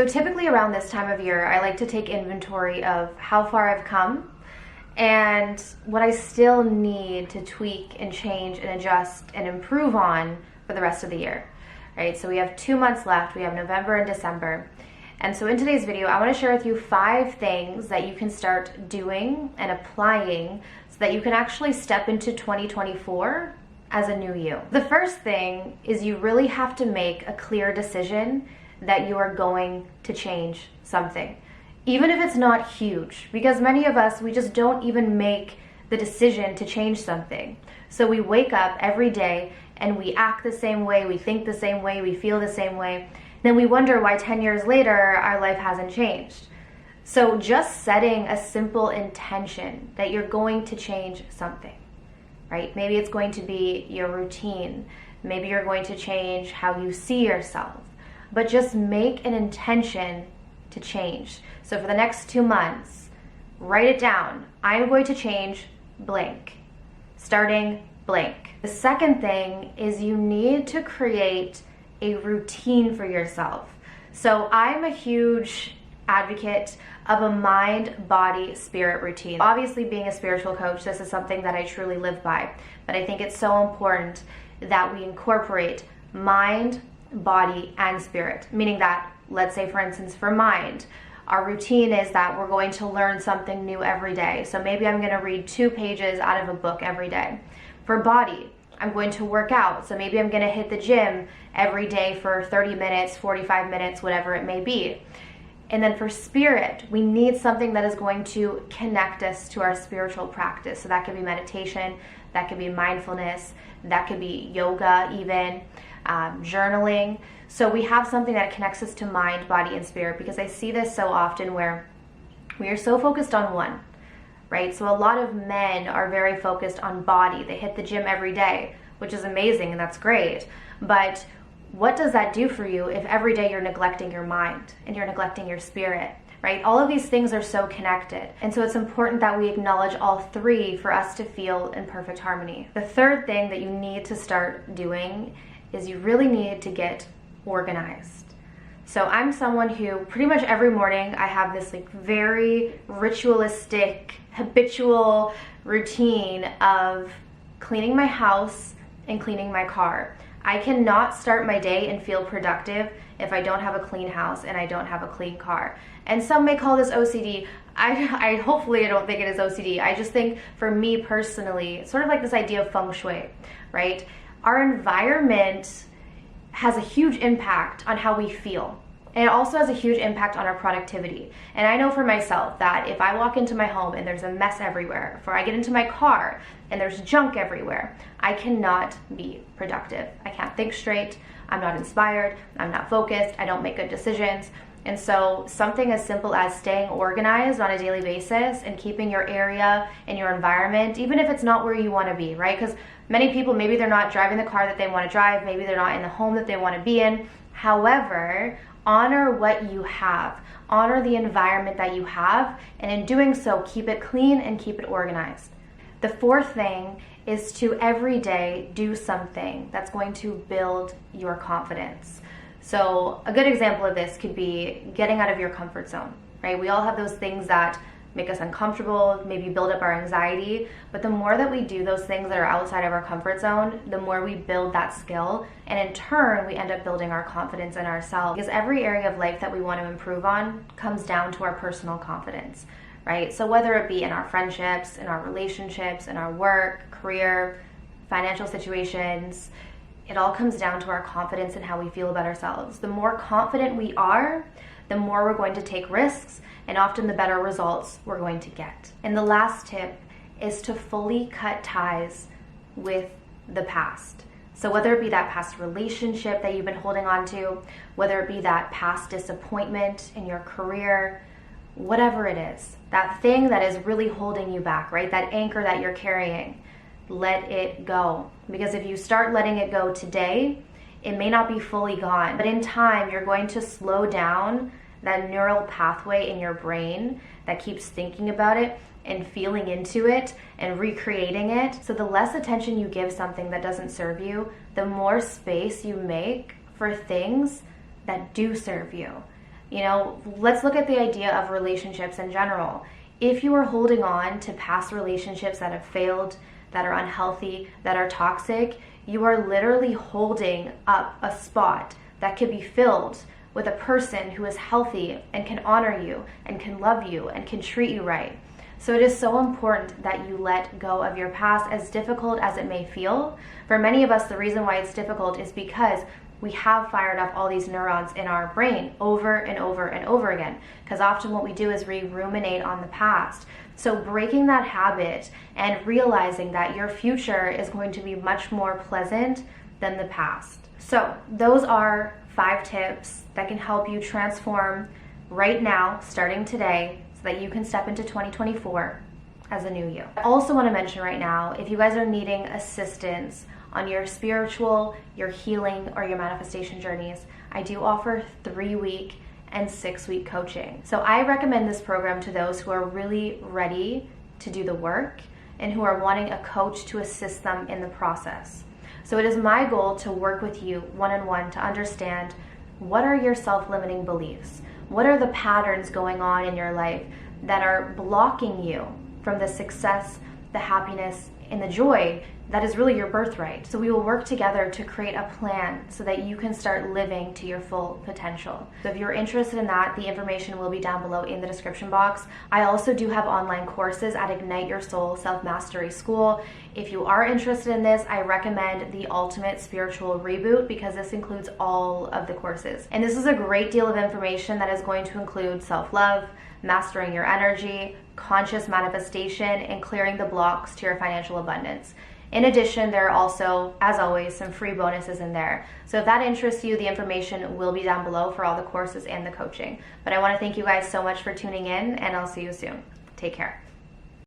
So typically around this time of year, I like to take inventory of how far I've come and what I still need to tweak and change and adjust and improve on for the rest of the year, right? So we have 2 months left. We have November and December. And so in today's video, I want to share with you 5 things that you can start doing and applying so that you can actually step into 2024 as a new you. The first thing is you really have to make a clear decision that you are going to change something, even if it's not huge, because many of us, we just don't even make the decision to change something. So we wake up every day and we act the same way, we think the same way, we feel the same way. Then we wonder why 10 years later our life hasn't changed. So just setting a simple intention that you're going to change something, right? Maybe it's going to be your routine. Maybe you're going to change how you see yourself. But just make an intention to change. So for the next 2 months, write it down. I'm going to change blank, starting blank. The second thing is you need to create a routine for yourself. So I'm a huge advocate of a mind, body, spirit routine. Obviously, being a spiritual coach, this is something that I truly live by, but I think it's so important that we incorporate mind, body, and spirit, meaning that, let's say for instance, for mind, our routine is that we're going to learn something new every day. So maybe I'm going to read 2 pages out of a book every day. For body, I'm going to work out. So maybe I'm going to hit the gym every day for 30 minutes, 45 minutes, whatever it may be. And then for spirit, we need something that is going to connect us to our spiritual practice. So that could be meditation, that could be mindfulness, that could be yoga even, journaling. So we have something that connects us to mind, body, and spirit, because I see this so often where we are so focused on one, right? So a lot of men are very focused on body. They hit the gym every day, which is amazing and that's great. But what does that do for you if every day you're neglecting your mind and you're neglecting your spirit, right? All of these things are so connected. And so it's important that we acknowledge all 3 for us to feel in perfect harmony. The third thing that you need to start doing is you really need to get organized. So I'm someone who pretty much every morning I have this like very ritualistic, habitual routine of cleaning my house and cleaning my car. I cannot start my day and feel productive if I don't have a clean house and I don't have a clean car. And some may call this OCD. I hopefully I don't think it is OCD. I just think for me personally, it's sort of like this idea of feng shui, right? Our environment has a huge impact on how we feel. And it also has a huge impact on our productivity. And I know for myself that if I walk into my home and there's a mess everywhere, or I get into my car and there's junk everywhere, I cannot be productive. I can't think straight. I'm not inspired. I'm not focused. I don't make good decisions. And so something as simple as staying organized on a daily basis and keeping your area and your environment, even if it's not where you want to be, right? Because many people, maybe they're not driving the car that they want to drive. Maybe they're not in the home that they want to be in. However, honor what you have. Honor the environment that you have. And in doing so, keep it clean and keep it organized. The fourth thing is to every day do something that's going to build your confidence. So a good example of this could be getting out of your comfort zone, right? We all have those things that make us uncomfortable, maybe build up our anxiety, but the more that we do those things that are outside of our comfort zone, the more we build that skill, and in turn, we end up building our confidence in ourselves. Because every area of life that we want to improve on comes down to our personal confidence, right? So whether it be in our friendships, in our relationships, in our work, career, financial situations, it all comes down to our confidence and how we feel about ourselves. The more confident we are, the more we're going to take risks, and often the better results we're going to get. And the last tip is to fully cut ties with the past. So whether it be that past relationship that you've been holding on to, whether it be that past disappointment in your career, whatever it is, that thing that is really holding you back, right? That anchor that you're carrying, let it go. Because if you start letting it go today, it may not be fully gone, but in time, you're going to slow down that neural pathway in your brain that keeps thinking about it and feeling into it and recreating it. So the less attention you give something that doesn't serve you, the more space you make for things that do serve you. You know, let's look at the idea of relationships in general. If you are holding on to past relationships that have failed, that are unhealthy, that are toxic, you are literally holding up a spot that could be filled with a person who is healthy and can honor you and can love you and can treat you right. So it is so important that you let go of your past, as difficult as it may feel. For many of us, the reason why it's difficult is because we have fired up all these neurons in our brain over and over and over again. Because often what we do is we ruminate on the past. So breaking that habit and realizing that your future is going to be much more pleasant than the past. So those are 5 tips that can help you transform right now, starting today, so that you can step into 2024 as a new you. I also want to mention right now, if you guys are needing assistance on your spiritual, your healing, or your manifestation journeys, I do offer 3-week and 6-week coaching. So I recommend this program to those who are really ready to do the work and who are wanting a coach to assist them in the process. So it is my goal to work with you one-on-one to understand what are your self-limiting beliefs. What are the patterns going on in your life that are blocking you from the success, the happiness, and the joy that is really your birthright? So we will work together to create a plan so that you can start living to your full potential. So if you're interested in that, the information will be down below in the description box. I also do have online courses at Ignite Your Soul Self-Mastery School. If you are interested in this, I recommend the Ultimate Spiritual Reboot because this includes all of the courses. And this is a great deal of information that is going to include self-love, mastering your energy, conscious manifestation, and clearing the blocks to your financial abundance. In addition, there are also, as always, some free bonuses in there. So if that interests you, the information will be down below for all the courses and the coaching. But I want to thank you guys so much for tuning in, and I'll see you soon. Take care.